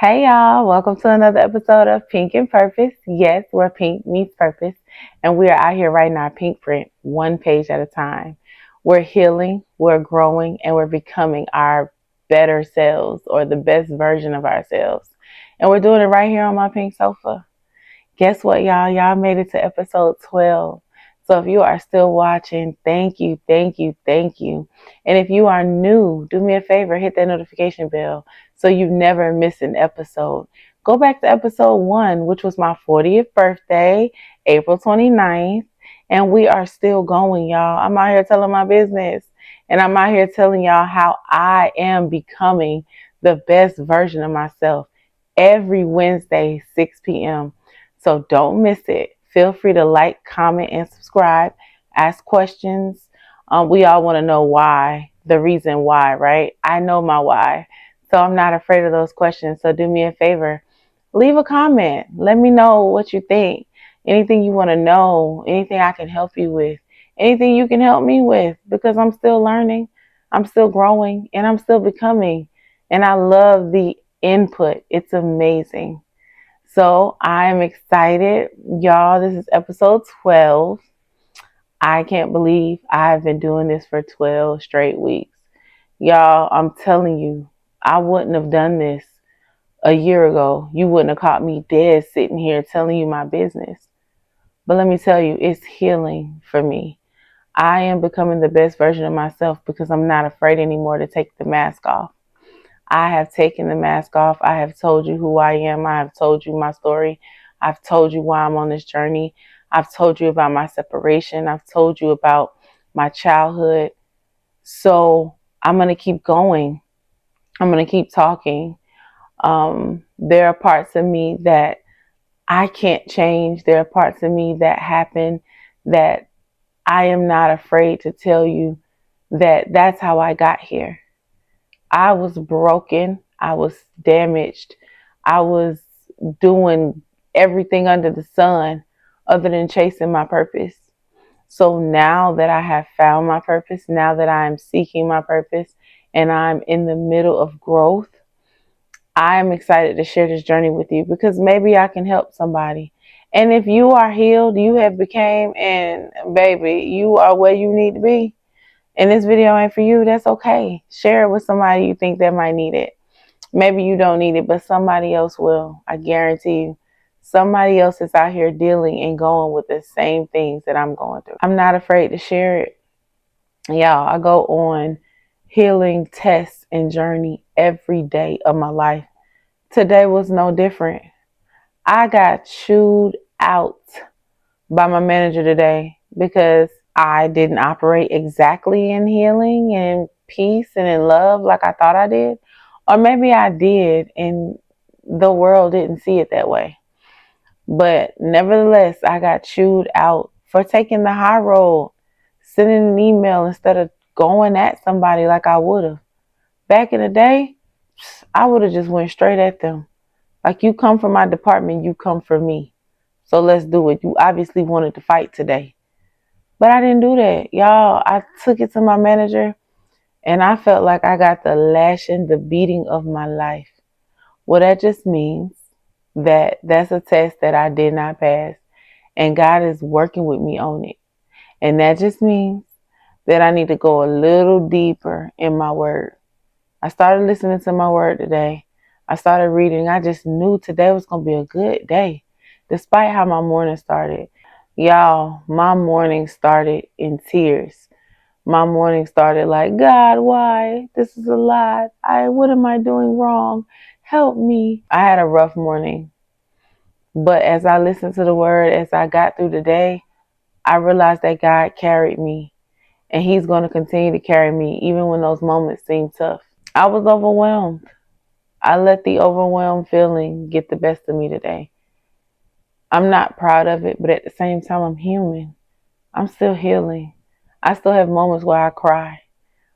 Hey y'all, welcome to another episode of Pink and Purpose. Yes, where pink meets purpose, and we are out here writing our pink print one page at a time. We're healing, we're growing, and we're becoming our better selves or the best version of ourselves. And we're doing it right here on my pink sofa. Guess what, y'all? Y'all made it to episode 12. So if you are still watching, thank you, thank you, thank you. And if you are new, do me a favor, hit that notification bell so you never miss an episode. Go back to episode 1, which was my 40th birthday, April 29th. And we are still going, y'all. I'm out here telling my business. And I'm out here telling y'all how I am becoming the best version of myself every Wednesday, 6 p.m. So don't miss it. Feel free to like, comment, and subscribe. Ask questions. We all want to know why, the reason why, right? I know my why. So I'm not afraid of those questions. So do me a favor. Leave a comment. Let me know what you think. Anything you want to know, anything I can help you with, anything you can help me with, because I'm still learning, I'm still growing, and I'm still becoming. And I love the input. It's amazing. So I am excited. Y'all, this is episode 12. I can't believe I've been doing this for 12 straight weeks. Y'all, I'm telling you, I wouldn't have done this a year ago. You wouldn't have caught me dead sitting here telling you my business. But let me tell you, it's healing for me. I am becoming the best version of myself because I'm not afraid anymore to take the mask off. I have taken the mask off. I have told you who I am. I have told you my story. I've told you why I'm on this journey. I've told you about my separation. I've told you about my childhood. So I'm going to keep going. I'm going to keep talking. There are parts of me that I can't change. There are parts of me that happen that I am not afraid to tell you that that's how I got here. I was broken. I was damaged. I was doing everything under the sun other than chasing my purpose. So now that I have found my purpose, now that I am seeking my purpose and I'm in the middle of growth, I am excited to share this journey with you because maybe I can help somebody. And if you are healed, you have became, and baby, you are where you need to be. And this video ain't for you, that's okay. Share it with somebody you think that might need it. Maybe you don't need it, but somebody else will. I guarantee you. Somebody else is out here dealing and going with the same things that I'm going through. I'm not afraid to share it. Y'all, I go on healing tests and journey every day of my life. Today was no different. I got chewed out by my manager today because I didn't operate exactly in healing and peace and in love like I thought I did. Or maybe I did and the world didn't see it that way. But nevertheless, I got chewed out for taking the high road, sending an email instead of going at somebody like I would have. Back in the day, I would have just went straight at them. Like, you come from my department, you come for me. So let's do it. You obviously wanted to fight today. But I didn't do that. Y'all, I took it to my manager and I felt like I got the lashing, the beating of my life. Well, that just means that that's a test that I did not pass. And God is working with me on it. And that just means that I need to go a little deeper in my word. I started listening to my word today. I started reading. I just knew today was going to be a good day, despite how my morning started. Y'all, my morning started in tears. My morning started like, God, why? This is a lot. What am I doing wrong? Help me. I had a rough morning. But as I listened to the word, as I got through the day, I realized that God carried me. And He's going to continue to carry me even when those moments seem tough. I was overwhelmed. I let the overwhelmed feeling get the best of me today. I'm not proud of it, but at the same time, I'm human. I'm still healing. I still have moments where I cry.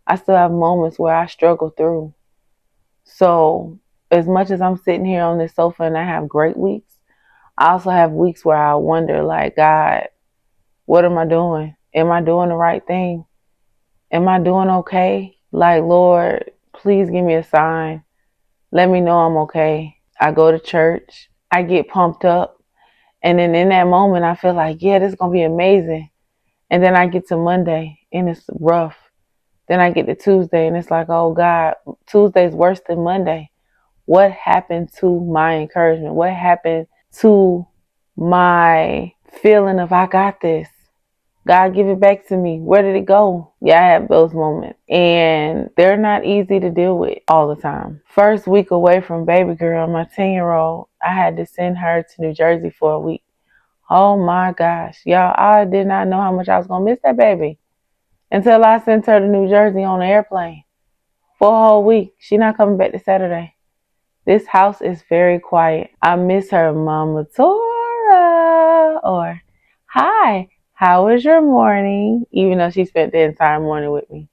I still have moments where I struggle through. So as much as I'm sitting here on this sofa and I have great weeks, I also have weeks where I wonder, like, God, what am I doing? Am I doing the right thing? Am I doing okay? Like, Lord, please give me a sign. Let me know I'm okay. I go to church. I get pumped up. And then in that moment, I feel like, yeah, this is going to be amazing. And then I get to Monday and it's rough. Then I get to Tuesday and it's like, oh God, Tuesday's worse than Monday. What happened to my encouragement? What happened to my feeling of I got this? God, give it back to me. Where did it go? Yeah, I have those moments. And they're not easy to deal with all the time. First week away from baby girl, my 10-year-old, I had to send her to New Jersey for a week. Oh my gosh. Y'all, I did not know how much I was going to miss that baby until I sent her to New Jersey on an airplane for a whole week. She not coming back to Saturday. This house is very quiet. I miss her, Mama Tora. Or, hi, how was your morning? Even though she spent the entire morning with me.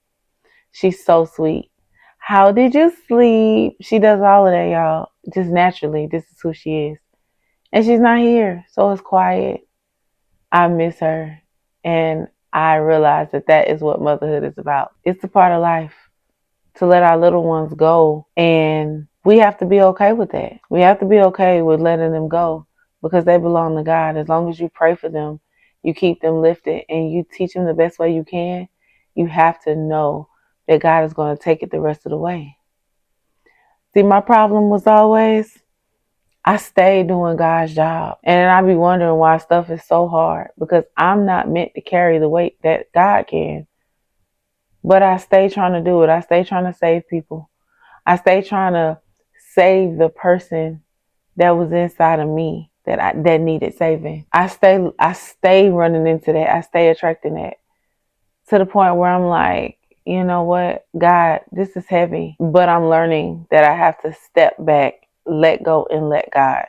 She's so sweet. How did you sleep? She does all of that, y'all. Just naturally. This is who she is. And she's not here, so it's quiet. I miss her. And I realize that that is what motherhood is about. It's a part of life to let our little ones go. And we have to be okay with that. We have to be okay with letting them go because they belong to God. As long as you pray for them, you keep them lifted, and you teach them the best way you can, you have to know that God is going to take it the rest of the way. See, my problem was always I stayed doing God's job. And I be wondering why stuff is so hard because I'm not meant to carry the weight that God can. But I stay trying to do it. I stay trying to save people. I stay trying to save the person that was inside of me that needed saving. I stay running into that. I stay attracting that to the point where I'm like, you know what, God, this is heavy, but I'm learning that I have to step back, let go, and let God.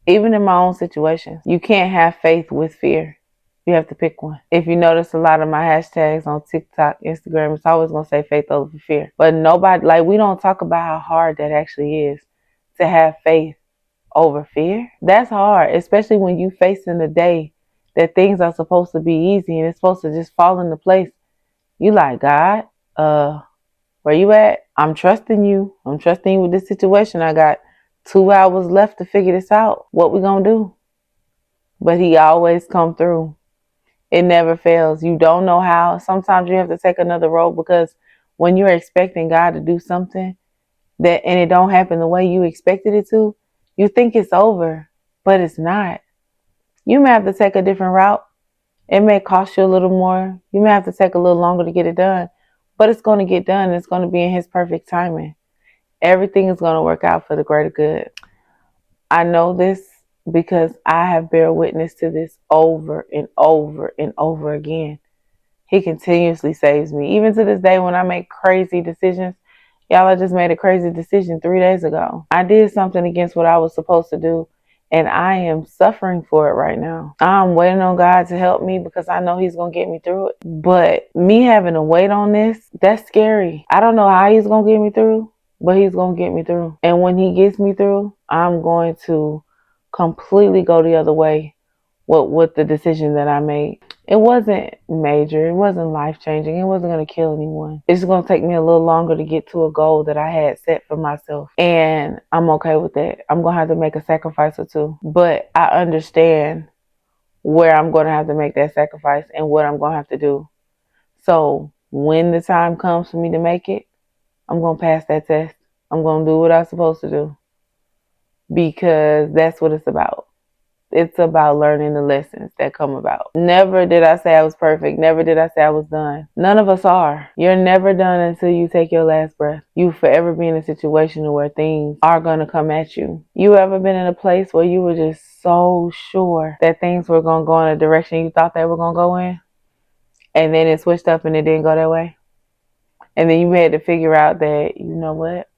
Even in my own situation, you can't have faith with fear. You have to pick one. If you notice a lot of my hashtags on TikTok, Instagram, it's always going to say faith over fear. But nobody, like, we don't talk about how hard that actually is to have faith over fear. That's hard, especially when you facing the day that things are supposed to be easy and it's supposed to just fall into place. You like, God, where you at? I'm trusting you. I'm trusting you with this situation. I got 2 hours left to figure this out. What we gonna do? But he always come through. It never fails. You don't know how. Sometimes you have to take another road because when you're expecting God to do something and it don't happen the way you expected it to, you think it's over, but it's not. You may have to take a different route. It may cost you a little more. You may have to take a little longer to get it done, but it's going to get done. It's going to be in his perfect timing. Everything is going to work out for the greater good. I know this because I have bear witness to this over and over and over again. He continuously saves me. Even to this day when I make crazy decisions. Y'all, I just made a crazy decision 3 days ago. I did something against what I was supposed to do, and I am suffering for it right now. I'm waiting on God to help me because I know he's going to get me through it. But me having to wait on this, that's scary. I don't know how he's going to get me through, but he's going to get me through. And when he gets me through, I'm going to completely go the other way with the decision that I made. It wasn't major. It wasn't life-changing. It wasn't going to kill anyone. It's going to take me a little longer to get to a goal that I had set for myself. And I'm okay with that. I'm going to have to make a sacrifice or two. But I understand where I'm going to have to make that sacrifice and what I'm going to have to do. So when the time comes for me to make it, I'm going to pass that test. I'm going to do what I'm supposed to do. Because that's what it's about. It's about learning the lessons that come about. Never did I say I was perfect. Never did I say I was done. None of us are. You're never done until you take your last breath. You forever be in a situation where things are going to come at you. You ever been in a place where you were just so sure that things were going to go in a direction you thought they were going to go in? And then it switched up and it didn't go that way? And then you had to figure out that, you know what?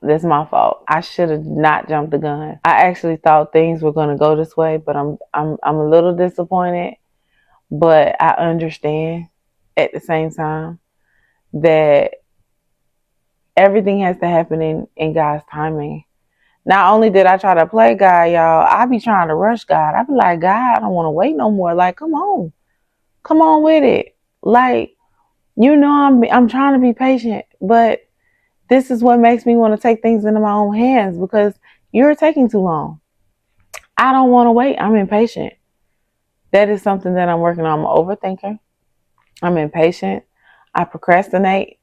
That's my fault. I should have not jumped the gun. I actually thought things were going to go this way, but I'm a little disappointed. But I understand at the same time that everything has to happen in God's timing. Not only did I try to play God, y'all, I be trying to rush God. I be like, God, I don't want to wait no more. Like, come on with it. Like, you know, I'm trying to be patient, but This is what makes me want to take things into my own hands because you're taking too long. I don't want to wait. I'm impatient. That is something that I'm working on. I'm an overthinker. I'm impatient. I procrastinate.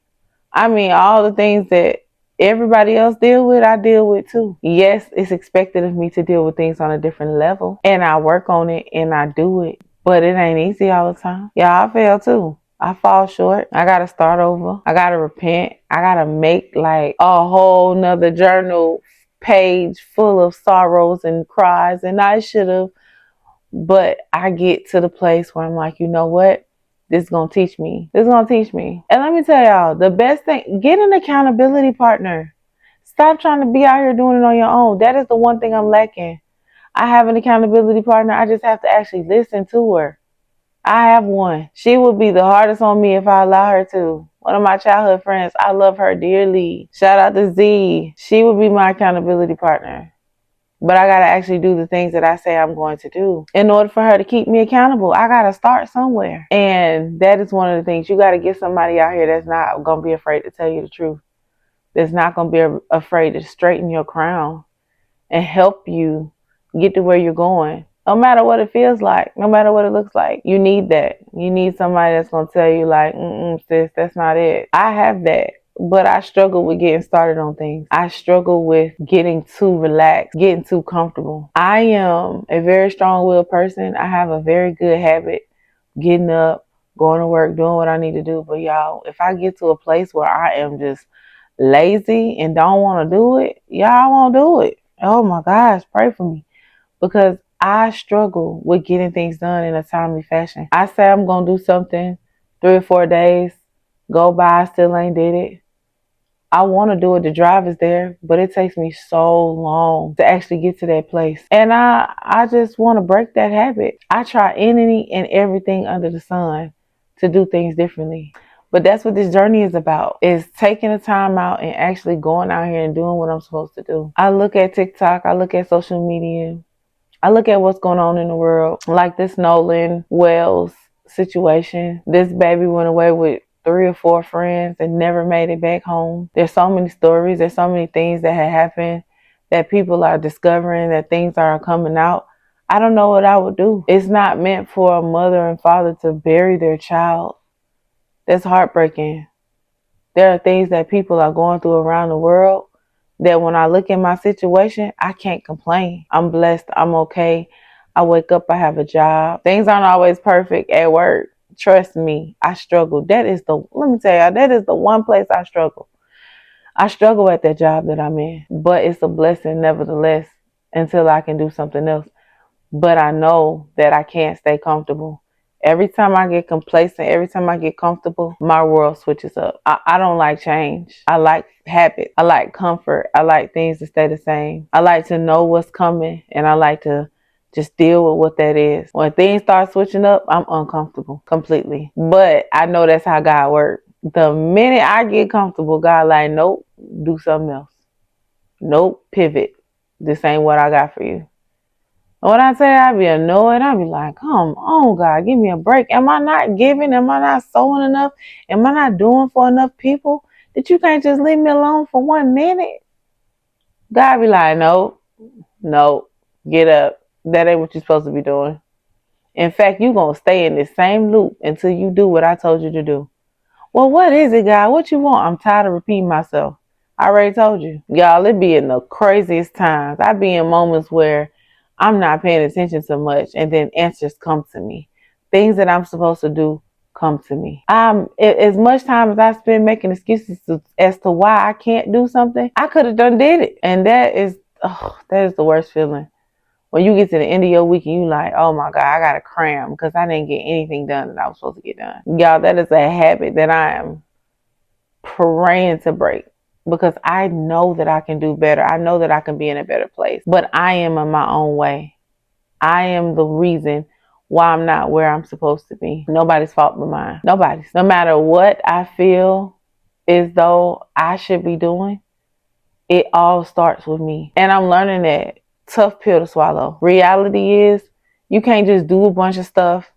I mean, all the things that everybody else deal with, I deal with too. Yes, it's expected of me to deal with things on a different level, and I work on it and I do it, but it ain't easy all the time. Yeah, I fail too. I fall short. I gotta start over. I gotta repent. I gotta make like a whole nother journal page full of sorrows and cries, and I should have. But I get to the place where I'm like, you know what? This is gonna teach me. This is gonna teach me. And let me tell y'all, the best thing, get an accountability partner. Stop trying to be out here doing it on your own. That is the one thing I'm lacking. I have an accountability partner. I just have to actually listen to her. I have one. She would be the hardest on me if I allow her to. One of my childhood friends. I love her dearly. Shout out to Z. She would be my accountability partner. But I got to actually do the things that I say I'm going to do. In order for her to keep me accountable, I got to start somewhere. And that is one of the things. You got to get somebody out here that's not going to be afraid to tell you the truth. That's not going to be afraid to straighten your crown and help you get to where you're going. No matter what it feels like, no matter what it looks like, you need that. You need somebody that's going to tell you like, sis, that's not it. I have that. But I struggle with getting started on things. I struggle with getting too relaxed, getting too comfortable. I am a very strong-willed person. I have a very good habit getting up, going to work, doing what I need to do. But y'all, if I get to a place where I am just lazy and don't want to do it, y'all won't do it. Oh my gosh, pray for me. Because I struggle with getting things done in a timely fashion. I say I'm going to do something, 3 or 4 days, go by, I still ain't did it. I want to do it. The drive is there, but it takes me so long to actually get to that place. And I just want to break that habit. I try any and everything under the sun to do things differently. But that's what this journey is about, is taking the time out and actually going out here and doing what I'm supposed to do. I look at TikTok, I look at social media, I look at what's going on in the world, like this Nolan Wells situation. This baby went away with 3 or 4 friends and never made it back home. There's so many stories, there's so many things that have happened that people are discovering, that things are coming out. I don't know what I would do. It's not meant for a mother and father to bury their child. That's heartbreaking. There are things that people are going through around the world that when I look at my situation, I can't complain. I'm blessed. I'm okay. I wake up, I have a job. Things aren't always perfect at work. Trust me, I struggle. Let me tell you, that is the one place I struggle. I struggle at that job that I'm in, but it's a blessing nevertheless until I can do something else. But I know that I can't stay comfortable. Every time I get complacent, every time I get comfortable, my world switches up. I don't like change. I like habit. I like comfort. I like things to stay the same. I like to know what's coming, and I like to just deal with what that is. When things start switching up, I'm uncomfortable completely. But I know that's how God works. The minute I get comfortable, God like, nope, do something else. Nope, pivot. This ain't what I got for you. When I say I be annoyed, I be like, come on, God, give me a break. Am I not giving? Am I not sowing enough? Am I not doing for enough people that you can't just leave me alone for 1 minute? God be like, nope, nope, get up. That ain't what you're supposed to be doing. In fact, you're going to stay in this same loop until you do what I told you to do. Well, what is it, God? What you want? I'm tired of repeating myself. I already told you. Y'all, it be in the craziest times. I be in moments where I'm not paying attention so much, and then answers come to me. Things that I'm supposed to do come to me. As much time as I spend making excuses as to why I can't do something, I could have did it. And that is the worst feeling. When you get to the end of your week and you like, oh my God, I got to cram because I didn't get anything done that I was supposed to get done. Y'all, that is a habit that I am praying to break because I know that I can do better. I know that I can be in a better place, but I am in my own way. I am the reason why I'm not where I'm supposed to be. Nobody's fault but mine. Nobody's. No matter what I feel as though I should be doing, it all starts with me. And I'm learning that. Tough pill to swallow. Reality is you can't just do a bunch of stuff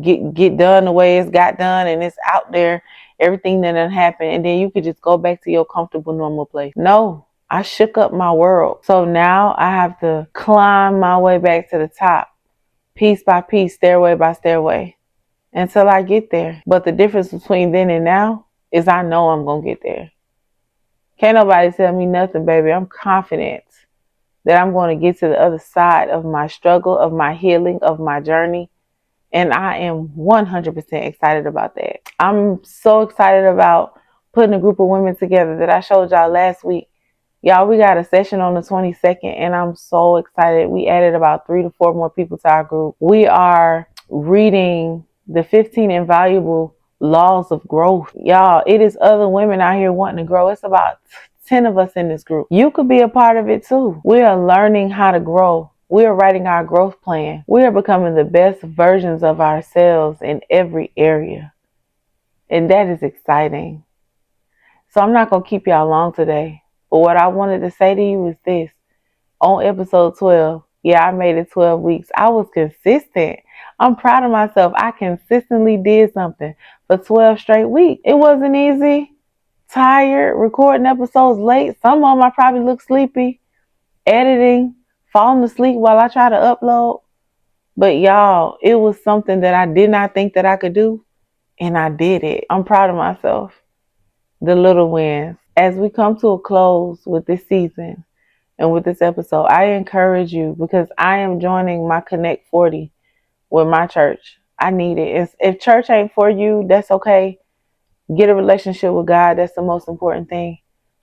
get done the way it's got done and it's out there everything that done happened, and then you could just go back to your comfortable, normal place. No, I shook up my world. So now I have to climb my way back to the top, piece by piece, stairway by stairway, until I get there. But the difference between then and now is I know I'm going to get there. Can't nobody tell me nothing, baby. I'm confident that I'm going to get to the other side of my struggle, of my healing, of my journey. And I am 100% excited about that. I'm so excited about putting a group of women together that I showed y'all last week. Y'all, we got a session on the 22nd, and I'm so excited. We added about 3 to 4 more people to our group. We are reading the 15 invaluable laws of growth. Y'all, it is other women out here wanting to grow. It's about 10 of us in this group. You could be a part of it too. We are learning how to grow. We are writing our growth plan. We are becoming the best versions of ourselves in every area. And that is exciting. So I'm not going to keep y'all long today. But what I wanted to say to you is this. On episode 12, yeah, I made it 12 weeks. I was consistent. I'm proud of myself. I consistently did something for 12 straight weeks. It wasn't easy. Tired, recording episodes late. Some of them I probably look sleepy. Editing, falling asleep while I try to upload. But y'all, it was something that I did not think that I could do. And I did it. I'm proud of myself. The little wins. As we come to a close with this season and with this episode, I encourage you because I am joining my Connect 40 with my church. I need it. If church ain't for you, that's okay. Get a relationship with God. That's the most important thing.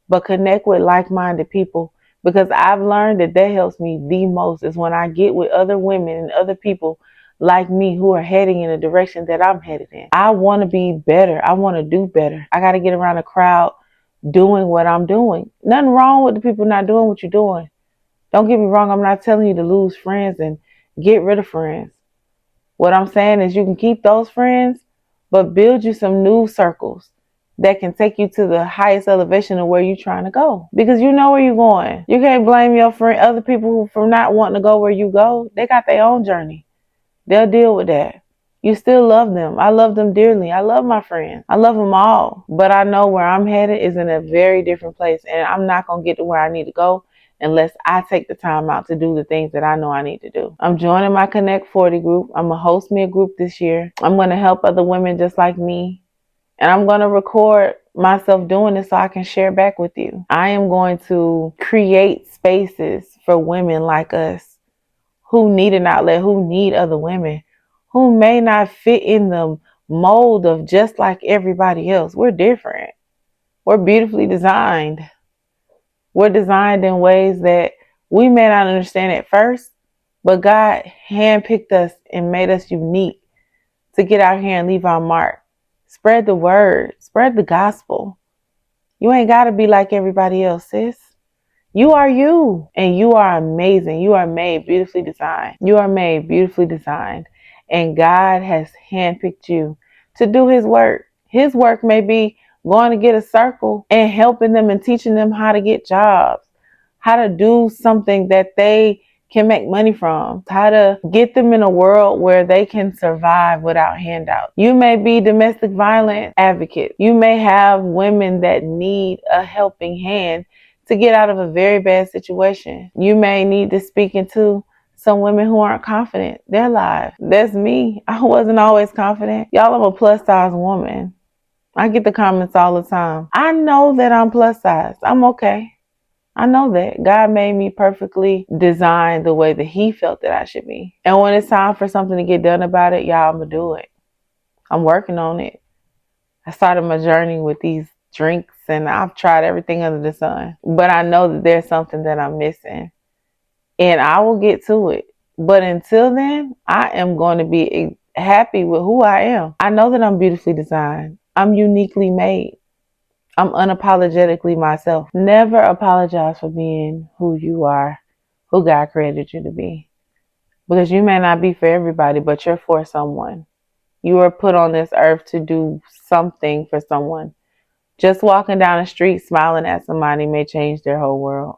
But connect with like-minded people because I've learned that helps me the most is when I get with other women and other people like me who are heading in the direction that I'm headed in. I want to be better. I want to do better. I got to get around a crowd doing what I'm doing. Nothing wrong with the people not doing what you're doing. Don't get me wrong. I'm not telling you to lose friends and get rid of friends. What I'm saying is you can keep those friends, but build you some new circles that can take you to the highest elevation of where you're trying to go. Because you know where you're going. You can't blame your friend, other people who for not wanting to go where you go. They got their own journey. They'll deal with that. You still love them. I love them dearly. I love my friends. I love them all. But I know where I'm headed is in a very different place. And I'm not going to get to where I need to go unless I take the time out to do the things that I know I need to do. I'm joining my Connect 40 group. I'm going to host me a group this year. I'm going to help other women just like me. And I'm going to record myself doing this so I can share back with you. I am going to create spaces for women like us who need an outlet, who need other women, who may not fit in the mold of just like everybody else. We're different. We're beautifully designed. We're designed in ways that we may not understand at first, but God handpicked us and made us unique to get out here and leave our mark. Spread the word. Spread the gospel. You ain't got to be like everybody else, sis. You are you, and you are amazing. You are made beautifully designed. You are made beautifully designed, and God has handpicked you to do His work. His work may be going to get a circle and helping them and teaching them how to get jobs, how to do something that they can make money from, how to get them in a world where they can survive without handouts. You may be domestic violence advocate. You may have women that need a helping hand to get out of a very bad situation. You may need to speak into some women who aren't confident. Their lives. That's me. I wasn't always confident. Y'all, I'm a plus size woman. I get the comments all the time. I know that I'm plus size. I'm okay. I know that. God made me perfectly designed the way that He felt that I should be. And when it's time for something to get done about it, y'all, I'm going to do it. I'm working on it. I started my journey with these drinks and I've tried everything under the sun. But I know that there's something that I'm missing. And I will get to it. But until then, I am going to be happy with who I am. I know that I'm beautifully designed. I'm uniquely made. I'm unapologetically myself. Never apologize for being who you are, who God created you to be. Because you may not be for everybody, but you're for someone. You are put on this earth to do something for someone. Just walking down the street smiling at somebody may change their whole world.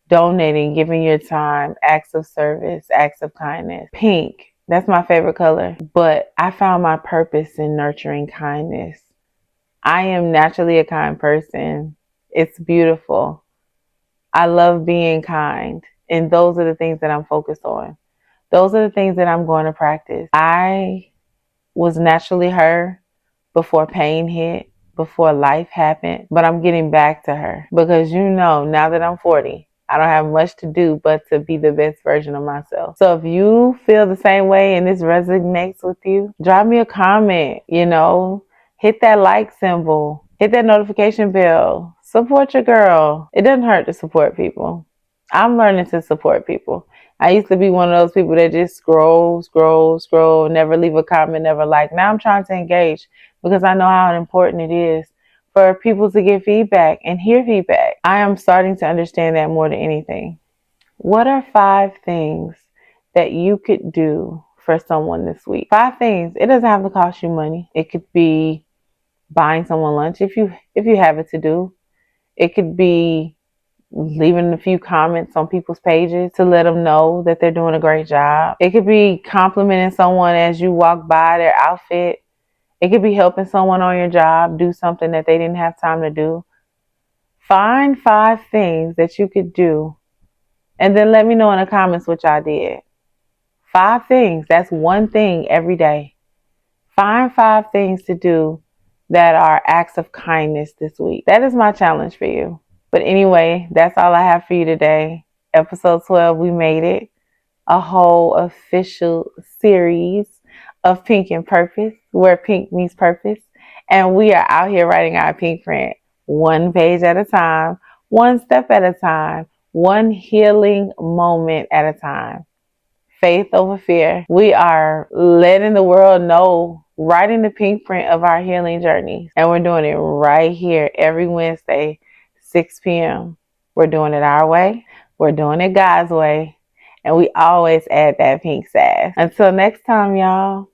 Donating, giving your time, acts of service, acts of kindness. Pink, that's my favorite color. But I found my purpose in nurturing kindness. I am naturally a kind person. It's beautiful. I love being kind. And those are the things that I'm focused on. Those are the things that I'm going to practice. I was naturally her before pain hit, before life happened, but I'm getting back to her because now that I'm 40, I don't have much to do but to be the best version of myself. So if you feel the same way and this resonates with you, drop me a comment, hit that like symbol, hit that notification bell, support your girl. It doesn't hurt to support people. I'm learning to support people. I used to be one of those people that just scroll, never leave a comment, never like. Now I'm trying to engage because I know how important it is for people to get feedback and hear feedback. I am starting to understand that more than anything. What are 5 things that you could do for someone this week? 5 things. It doesn't have to cost you money. It could be buying someone lunch if you have it to do. It could be leaving a few comments on people's pages to let them know that they're doing a great job. It could be complimenting someone as you walk by their outfit. It could be helping someone on your job do something that they didn't have time to do. Find 5 things that you could do and then let me know in the comments what y'all did. 5 things. That's one thing every day. Find 5 things to do that are acts of kindness this week. That is my challenge for you. But anyway, that's all I have for you today. Episode 12, we made it. A whole official series of Pink and Purpose, where pink meets purpose. And we are out here writing our pink print one page at a time, one step at a time, one healing moment at a time. Faith over fear. We are letting the world know, writing the pink print of our healing journeys. And we're doing it right here every Wednesday, 6 p.m. We're doing it our way. We're doing it God's way. And we always add that pink sass. Until next time, y'all.